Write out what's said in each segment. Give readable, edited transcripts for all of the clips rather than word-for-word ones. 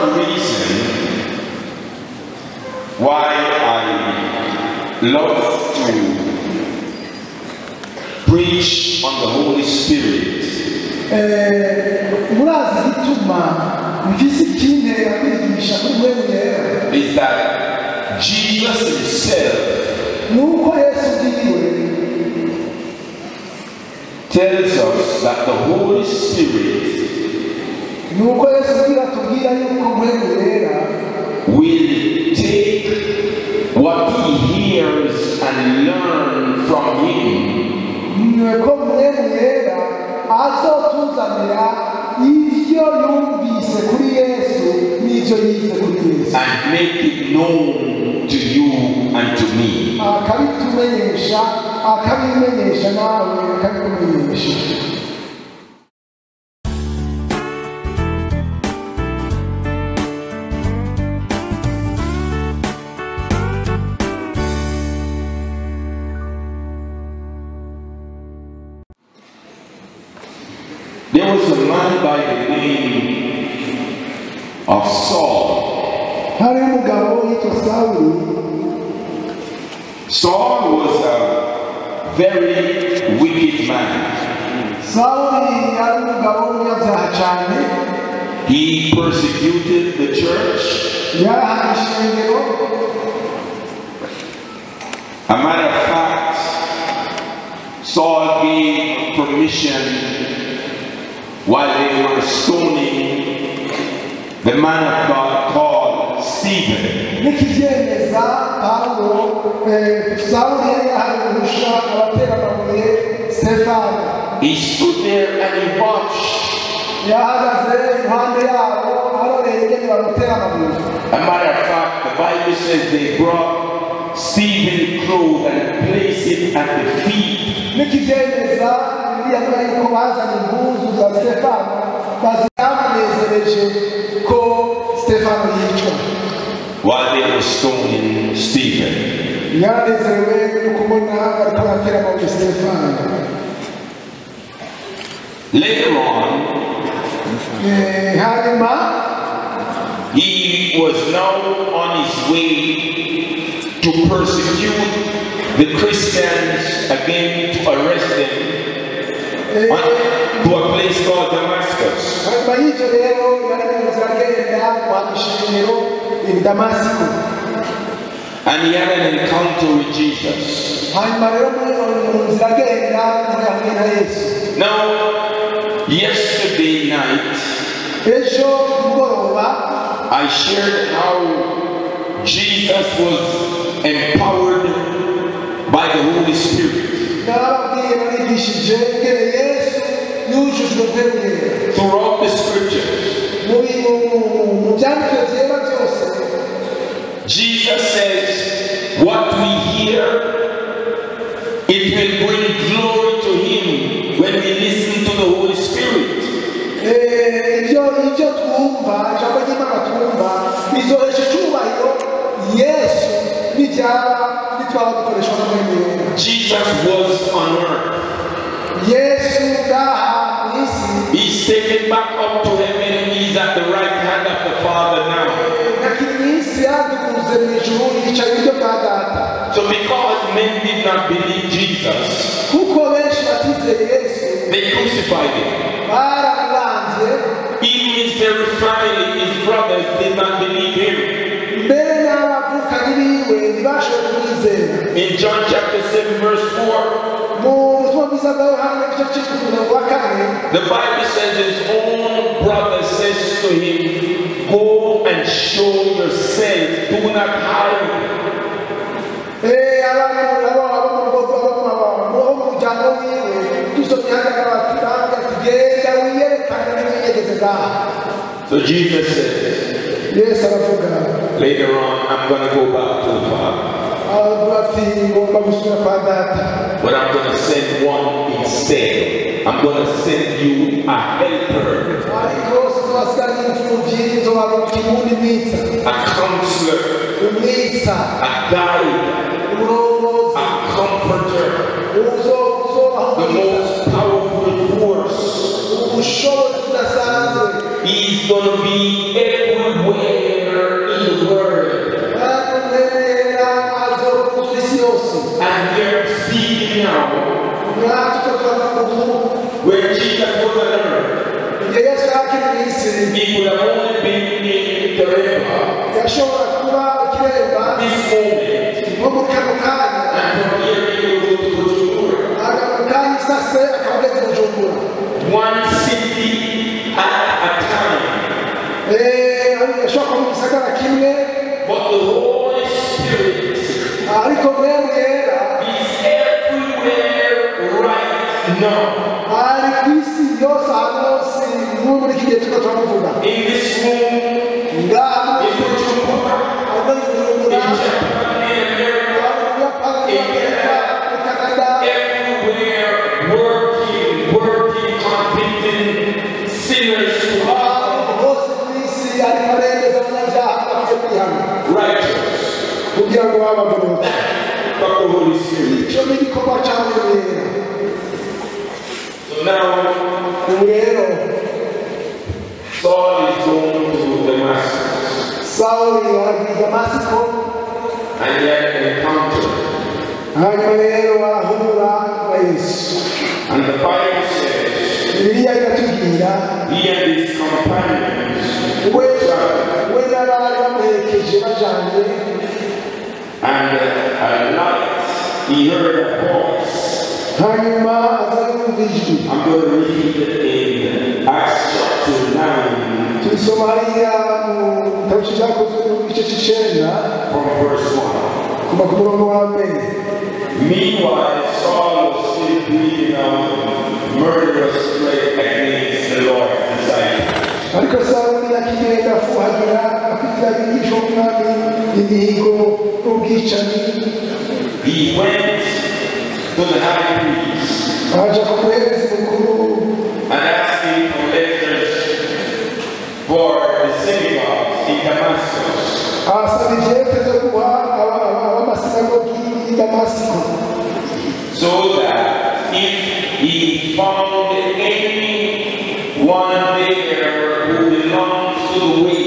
third reason why I love to preach on the Holy Spirit is that Jesus himself tells us that the Holy Spirit will take what he hears and learn from him and make it known to you and to me. There was a man by the name of Saul. Saul was a very wicked man. He persecuted the church. A matter of fact, Saul gave permission while they were stoning the man of God called Stephen. He stood there and he watched. A matter of fact, the Bible says they brought Stephen's clothes and placed it at the feet while they were stoning Stephen. Later on, he was now on his way to persecute the Christians again, to arrest them to a place called Damascus. And he had an encounter with Jesus. Now, yesterday night, I shared how Jesus was empowered by the Holy Spirit. Throughout the scriptures, Jesus says, what we hear, it will bring glory to him when we listen to the Holy Spirit. Jesus was on earth. He's taken back up to heaven and he's at the right hand of the Father now. So because men did not believe Jesus, they crucified him. Even his very family, his brothers, did not believe him. In John chapter 7 verse 4, the Bible says his own brother says to him, go and show yourself, do not hide. So Jesus says, later on, I'm going to go back to the Father. But I'm going to send one instead. I'm going to send you a helper, a counselor, a guide, a comforter, the most powerful force. He's going to be everywhere Misiri, he would have only been in Tereba. yashobora kuba kireba This moment, nko mu kano kanya and from here he will go to Bujumbura. akano sase akabageze Bujumbura. One city at a time. Yashobora kuba mu gisagara kimwe, But the Holy Spirit ariko mwemu yera is everywhere right now. ari ku isi yose ahantu hose muri iki gihe turiko turamuvuga. In this room, ngaha in Bujumbura, ari muri Bujumbura, in Japan, in America, in Canada, everywhere working, convicting sinners to hose ku isi ariko aremeza abanyabyaha bafite kwihana righteous. kugira ngo babagorore. But the Holy Spirit. icyo ni igikorwa cyawe rero. So now, ubu rero Saul is going to Damascus, Sawuli aragiye Damasiko, and he had an encounter. hanyuma rero arahura na Yesu. And the Bible says Bibiliya iratubwira he and his companions we n'abari bamuherekeje bajanye, and at night he heard a voice. hanyuma aza yumva ijwi. I'm going to read in Acts chapter 9 tubisoma hariya mu gitabo cy'ibyakozwe mu gice cy'icenda from verse 1. kuva ku murongo wa mbere. Meanwhile, Saul was still breathing out murderous threats against the Lord's disciples. ariko Sawuli akigenda afuhagira afite abigisha umwami imihigo n'ubwicanyi. He went to the high priest aja ku muherezi mukuru and asked him for letters for the synagogues in Damascus, asaba ivyete vyo guha abamasinagogi y'i Damasiko, so that if he found anyone there who belongs to the way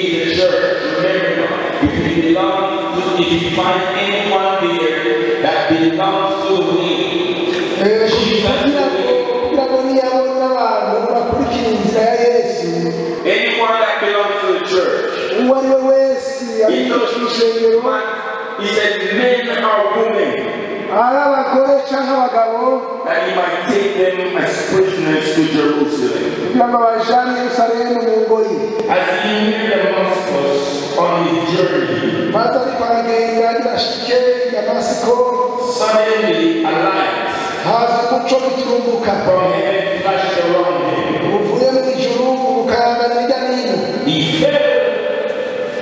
is the church. Remember, if he finds anyone there that belongs to the way, kugira ngo niyabona abantu bakurikira inzira ya Yesu, anyone that belongs to the church, uwo ari we wese ari mu ishengero, he said, men or women, ari abagore canke abagabo, that he might take them as prisoners to Jerusalem. kugira ngo bajane i Yerusalemu mu ngoyi. As he neared Damascus on his journey, maze ariko aragenda agashike i Damasiko, suddenly a light haza umuco w'iturumbuka from heaven flashed around him. uvuye mu ijuru ukayangana hirya no hino. He fell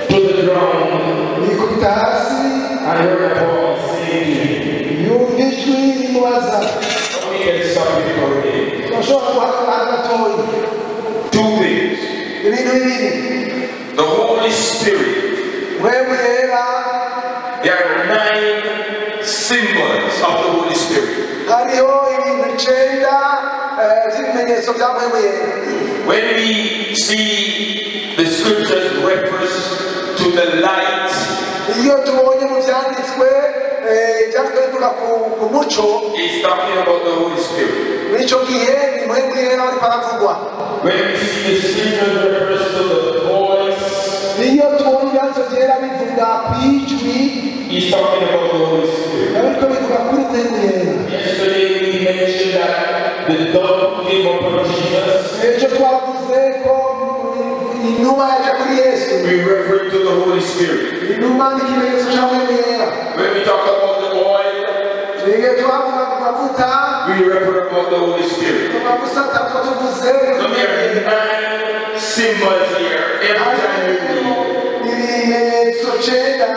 to the ground yikubita hasi, and heard a voice saying to him, yumva ijwi rimubaza. "We can stop it for a day." turashobora guhagarara gatoya. Two things. ibintu bibiri: The Holy Spirit, wewe yera, there are 9 symbols of the Holy Spirit. hariho ibintu icenda by'ibimenyetso bya wewe yera. When we see the scriptures reference to the light, iyo tubonye mu byanditswe ibyanditswe bivuga ku muco, it's talking about the Holy Spirit. muri icyo gihe ni wewe yera ariko aravugwa. When we see the scriptures reference to the voice, iyo tubonye ibyanditswe byera bivuga ku ijwi, he's talking about the Holy Spirit. ariko bivuga kuri wewe yera. Yesterday we mentioned that the dove came upon Jesus. ejo twavuze ko inuma yaje kuri Yesu. We refer to the Holy Spirit. inuma ni ikimenyetso cya wewe yera. When we talk about the oil, iyo twavuga ku mavuta, we refer about the Holy Spirit. ku mavuta atatu tuvuze So there are 9 symbols here. Every time you read, ibimenyetso cyenda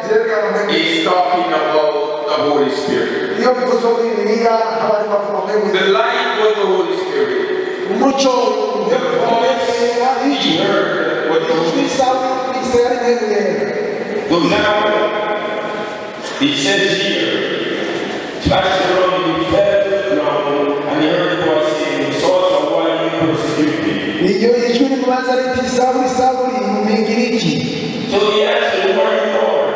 byerekana wewe. it's talking about the Holy Spirit. iyo bivuze muri Bibiliya haba harimo avuga wewe. The light was the Holy Spirit. umuco The voice he heard was the Holy Spirit. So now, it says here, flashed around, he fell to the ground, and he heard the voice saying, "Saul, why are you persecuting me?" iyo ijwi rimubaza riti Sawuli, Sawuli, umpingira iki? So he answered, "Who are you, Lord?"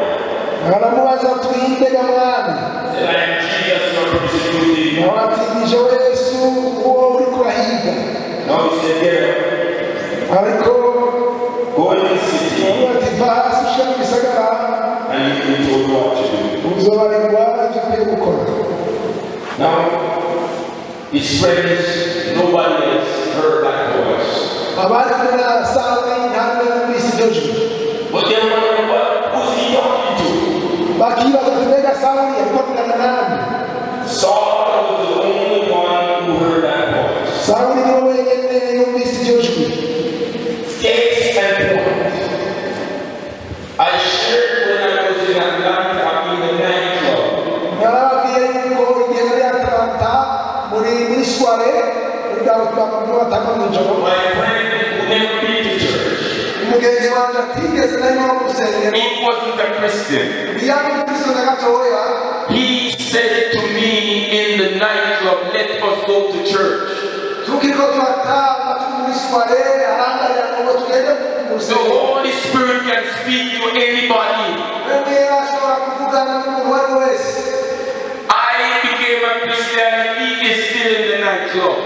aramubaza ati "Ndega mwana." Said, "I am Jesus, you are persecuting." nawe ati "Nije Yesu uwo uri kurahiga." Now he said, "Get up, ariko go in the city, ati basi ushaka mu gisagara and you will be told what to do. uzobarirwa icyo ukwiye gukora. Now, his friends, nobody else heard that voice. abari kumwe na Sawuli nta n'umwe wumvise iryo jwi, But they were wondering, who's he talking to? bakibaza ati mbega Sawuli ariko avugana nande? Saul was the only one who heard that voice. Sawuli niwe wenyine yumvise iryo jwi. Case and point. I shared when I was in Atlanta in the nightclub. narababwiye yuko igihe muri Atlanta muri soirée batanga mu ijoro, My friend who never been to church. umugenzi wanjye atigeze na rimwe mu rusengero, He wasn't a Christian. yari umukristo na gatoya, He said to me in the nightclub, let us go to church. tukiko turataha turi muri soirée arangarira ngo tugende mu The rusengero. Holy Spirit can speak to anybody. Mwebwe ashobora kuvugana n'umuntu uwo ari we wese. I became a Christian. He is still in the nightclub.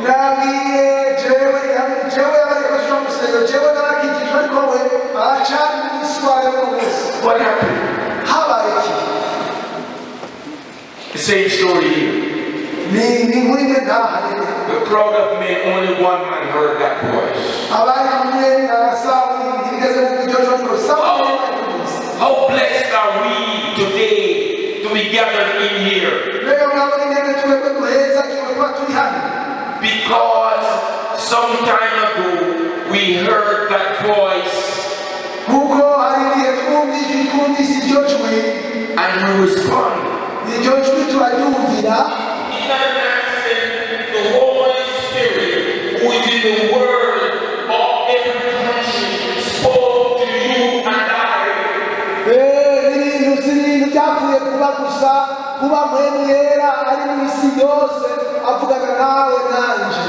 nabwiye jewe yabariko tuja mu rusengero, jewe narakijijwe ariko we aracari muri soirée uno munsi. What happened? habaye iki? The same story here. ni muri mwe ntahanye. The crowd of men, only one man heard that voice. abari kumwe na Sawuli ntibigeze mu iryo jwi, ariko Sawuli yumvise. How blessed are we today to be gathered in here? rero murabona ingene twebwe duheza kiwe kuba turi hano, Because some time ago we heard that voice kuko hari igihe twumvise iryo jwi, and we respond. iryo jwi turaryumvira. It's not an accident. The Holy Spirit, who is in the world of every country, spoke to you and I. ibintu si ibintu byapfuye kuba gusa, kuba mpwemu yera ari mu isi yose avugana nawe nanje.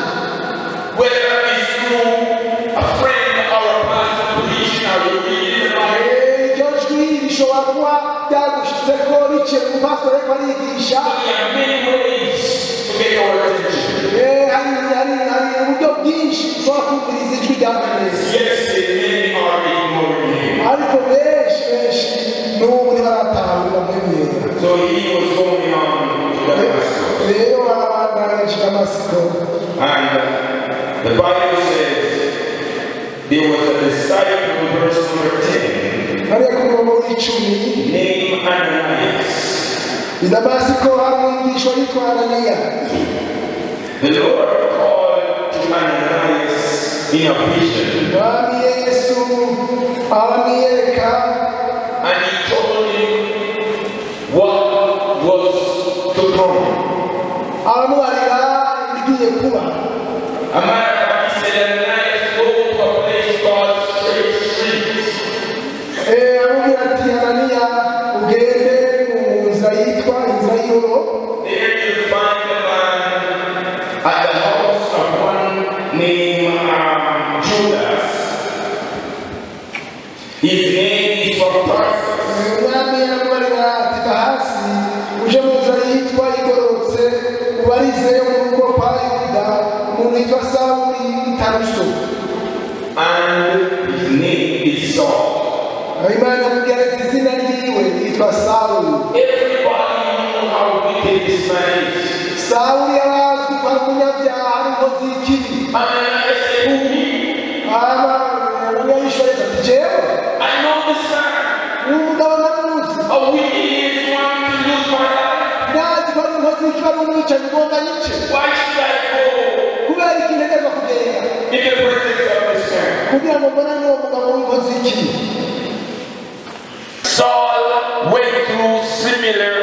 Whether it's through a friend or a pastor preaching or you reading the Bible, iryo jwi rishobora kuba ryagushitse ko biciye ku pastor ariko arigisha. there are many ways to get our attention. hari uburyo bwinshi ushobora kumviriza ijwi rya Yesu, Yes, many are ignoring him. ariko benshi n'ubu ntibaratahura mpwemu yera. So he was going on to Damascus. rero barabandanyije Damasiko, And the Bible says there was a disciple, verse number 10, hariya ku murongo w'icumi, named Ananias. i Damasiko hari umwigishwa yitwa Ananiya. The Lord called to Ananias in a vision, Mwami Yesu aramwiyereka, and he told him what was to come. aramubarira ibigiye kuba. A matter of fact, he said, Ananias, go to a place called Straight Street. aramubwira ati Ananiya ugende mu nzira yitwa inzira y'ihoro, There you'll find a man at the house of one named Judas. His name is from Tarsus. umwami aramubarira ati va hasi uje mu nzira yitwa igororotse ubarizeyo mu rugo kwa Yuda umuntu yitwa Sawuli i Taruso. And his name is Saul. Imana amubwira ati izina ryiwe yitwa Sawuli. Everybody knew how wicked this man is. Sawuli yarazwi ko ari umunyabyaha, ari inkozi y'ikibi. Ananias said, who me? Ananiya yishoreza ati jewe I know this man. umugabo ndamuzi, A wicked is one to lose my life. ndazi ko ari inkozi y'ikibi, ari umwicanyi ugomba nyice. Why should I go kubera iki ntegerezwa kugenda? in the presence of this man? kugira ngo mbone n'uwo mugabo w'inkozi y'ikibi. Saul went through similar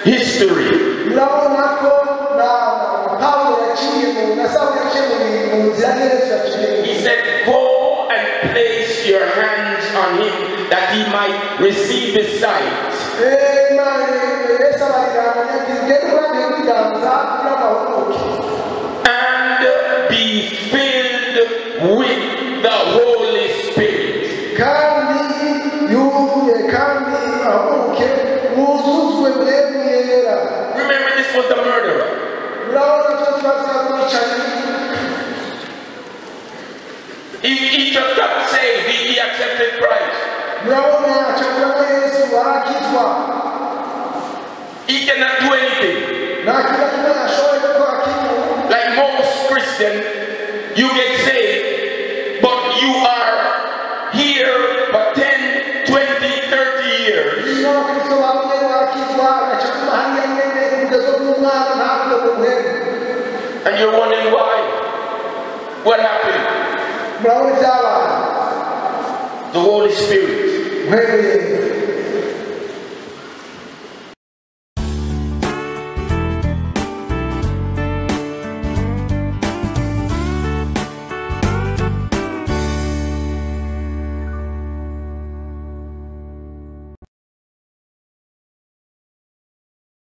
history. urabona ko na Pawulo yaciye na Sawuli yaciye mu nzira Yesu yaciye. He said, go and place your hands on him that he might receive his sight. Imana Yesu abarira Ananiya ati genda urambe ibiganza kugira ngo ahumuke. And be filled with the Holy Spirit. kandi yuzuye kandi ahumuke wuzuzwe mpwemu yera. Remember, this was the murderer. urabona ko tubaza kumwicanyi He just got saved. He accepted Christ. murabona cyangwa Yesu arakizwa He cannot do anything. nta kintu kimwe yashoboye gukora kintu. Like most Christians, you get saved, but you are here for 10, 20, 30 years. niba abakristo bamwe barakizwa agaca ku mahanga nyine kugeza n'umwana ntabwo umuhembe. And you're wondering why. What happened? murabona ibyabaye The Holy Spirit muhembe